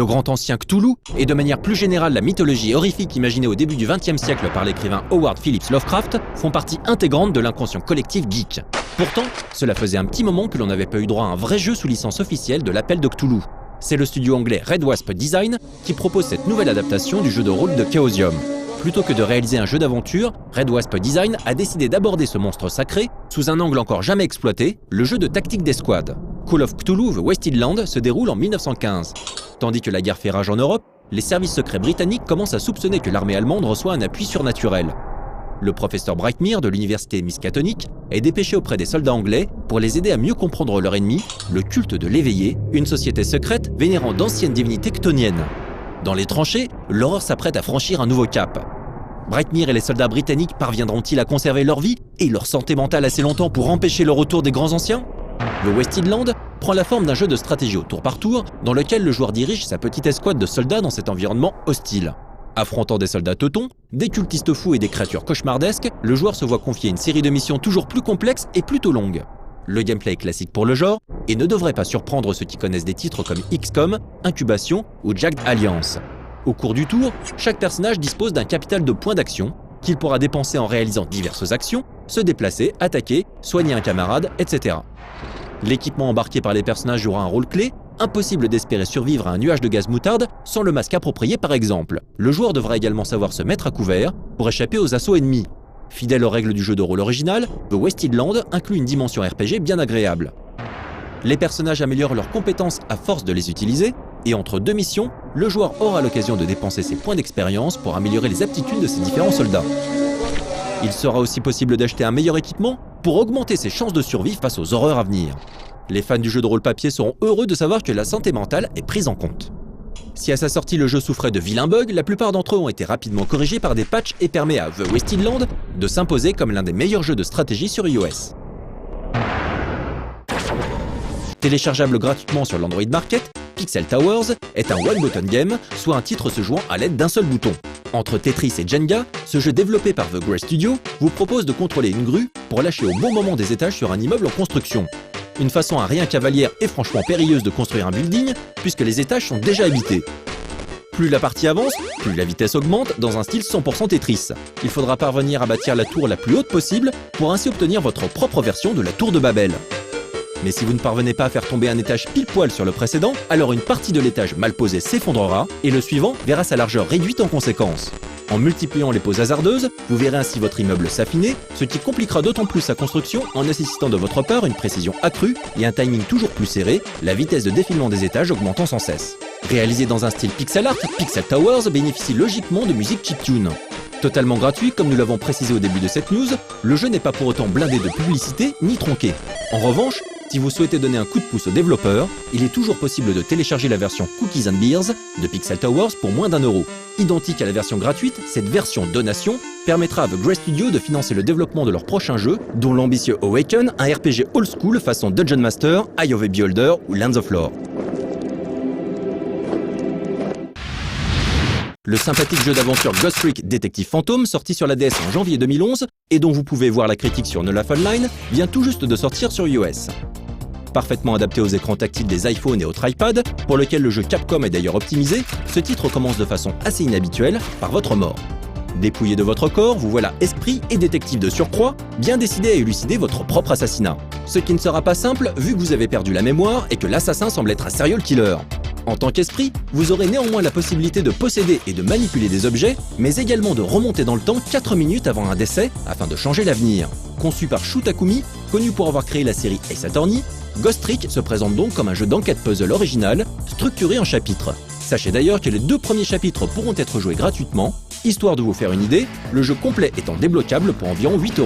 Le grand ancien Cthulhu, et de manière plus générale la mythologie horrifique imaginée au début du XXe siècle par l'écrivain Howard Phillips Lovecraft, font partie intégrante de l'inconscient collectif geek. Pourtant, cela faisait un petit moment que l'on n'avait pas eu droit à un vrai jeu sous licence officielle de l'appel de Cthulhu. C'est le studio anglais Red Wasp Design qui propose cette nouvelle adaptation du jeu de rôle de Chaosium. Plutôt que de réaliser un jeu d'aventure, Red Wasp Design a décidé d'aborder ce monstre sacré sous un angle encore jamais exploité, le jeu de tactique d'escouade. Call of Cthulhu The Wasted Land se déroule en 1915. Tandis que la guerre fait rage en Europe, les services secrets britanniques commencent à soupçonner que l'armée allemande reçoit un appui surnaturel. Le professeur Brightmere de l'université Miskatonic est dépêché auprès des soldats anglais pour les aider à mieux comprendre leur ennemi, le culte de l'éveillé, une société secrète vénérant d'anciennes divinités chtoniennes. Dans les tranchées, l'horreur s'apprête à franchir un nouveau cap. Brightmere et les soldats britanniques parviendront-ils à conserver leur vie et leur santé mentale assez longtemps pour empêcher le retour des grands anciens ? The Wasted Land prend la forme d'un jeu de stratégie au tour par tour dans lequel le joueur dirige sa petite escouade de soldats dans cet environnement hostile. Affrontant des soldats teutons, des cultistes fous et des créatures cauchemardesques, le joueur se voit confier une série de missions toujours plus complexes et plutôt longues. Le gameplay est classique pour le genre et ne devrait pas surprendre ceux qui connaissent des titres comme XCOM, Incubation ou Jagged Alliance. Au cours du tour, chaque personnage dispose d'un capital de points d'action qu'il pourra dépenser en réalisant diverses actions, se déplacer, attaquer, soigner un camarade, etc. L'équipement embarqué par les personnages jouera un rôle clé, impossible d'espérer survivre à un nuage de gaz moutarde sans le masque approprié par exemple. Le joueur devra également savoir se mettre à couvert pour échapper aux assauts ennemis. Fidèle aux règles du jeu de rôle original, The Wasted Land inclut une dimension RPG bien agréable. Les personnages améliorent leurs compétences à force de les utiliser, et entre deux missions, le joueur aura l'occasion de dépenser ses points d'expérience pour améliorer les aptitudes de ses différents soldats. Il sera aussi possible d'acheter un meilleur équipement pour augmenter ses chances de survie face aux horreurs à venir. Les fans du jeu de rôle papier seront heureux de savoir que la santé mentale est prise en compte. Si à sa sortie le jeu souffrait de vilains bugs, la plupart d'entre eux ont été rapidement corrigés par des patchs et permet à The Wasted Land de s'imposer comme l'un des meilleurs jeux de stratégie sur iOS. Téléchargeable gratuitement sur l'Android Market, Pixel Towers est un one-button game, soit un titre se jouant à l'aide d'un seul bouton. Entre Tetris et Jenga, ce jeu développé par The Grey Studio vous propose de contrôler une grue pour lâcher au bon moment des étages sur un immeuble en construction. Une façon à rien cavalière et franchement périlleuse de construire un building, puisque les étages sont déjà habités. Plus la partie avance, plus la vitesse augmente dans un style 100% Tetris. Il faudra parvenir à bâtir la tour la plus haute possible pour ainsi obtenir votre propre version de la tour de Babel. Mais si vous ne parvenez pas à faire tomber un étage pile poil sur le précédent, alors une partie de l'étage mal posé s'effondrera et le suivant verra sa largeur réduite en conséquence. En multipliant les poses hasardeuses, vous verrez ainsi votre immeuble s'affiner, ce qui compliquera d'autant plus sa construction en nécessitant de votre part une précision accrue et un timing toujours plus serré, la vitesse de défilement des étages augmentant sans cesse. Réalisé dans un style pixel art, Pixel Towers bénéficie logiquement de musique chiptune. Totalement gratuit, comme nous l'avons précisé au début de cette news, le jeu n'est pas pour autant blindé de publicité ni tronqué. En revanche, si vous souhaitez donner un coup de pouce aux développeurs, il est toujours possible de télécharger la version Cookies and Beers de Pixel Towers pour moins d'€1. Identique à la version gratuite, cette version donation permettra à The Grey Studio de financer le développement de leur prochain jeu, dont l'ambitieux Awaken, un RPG old school façon Dungeon Master, Eye of the Beholder ou Lands of Lore. Le sympathique jeu d'aventure Ghost Trick Détective Fantôme, sorti sur la DS en janvier 2011 et dont vous pouvez voir la critique sur No Laugh Online, vient tout juste de sortir sur iOS. Parfaitement adapté aux écrans tactiles des iPhones et autres iPads, pour lequel le jeu Capcom est d'ailleurs optimisé, ce titre commence de façon assez inhabituelle par votre mort. Dépouillé de votre corps, vous voilà esprit et détective de surcroît, bien décidé à élucider votre propre assassinat. Ce qui ne sera pas simple vu que vous avez perdu la mémoire et que l'assassin semble être un serial killer. En tant qu'esprit, vous aurez néanmoins la possibilité de posséder et de manipuler des objets, mais également de remonter dans le temps 4 minutes avant un décès afin de changer l'avenir. Conçu par Shu Takumi, connu pour avoir créé la série Ace Attorney, Ghost Trick se présente donc comme un jeu d'enquête puzzle original, structuré en chapitres. Sachez d'ailleurs que les 2 premiers chapitres pourront être joués gratuitement. Histoire de vous faire une idée, le jeu complet étant débloquable pour environ 8€.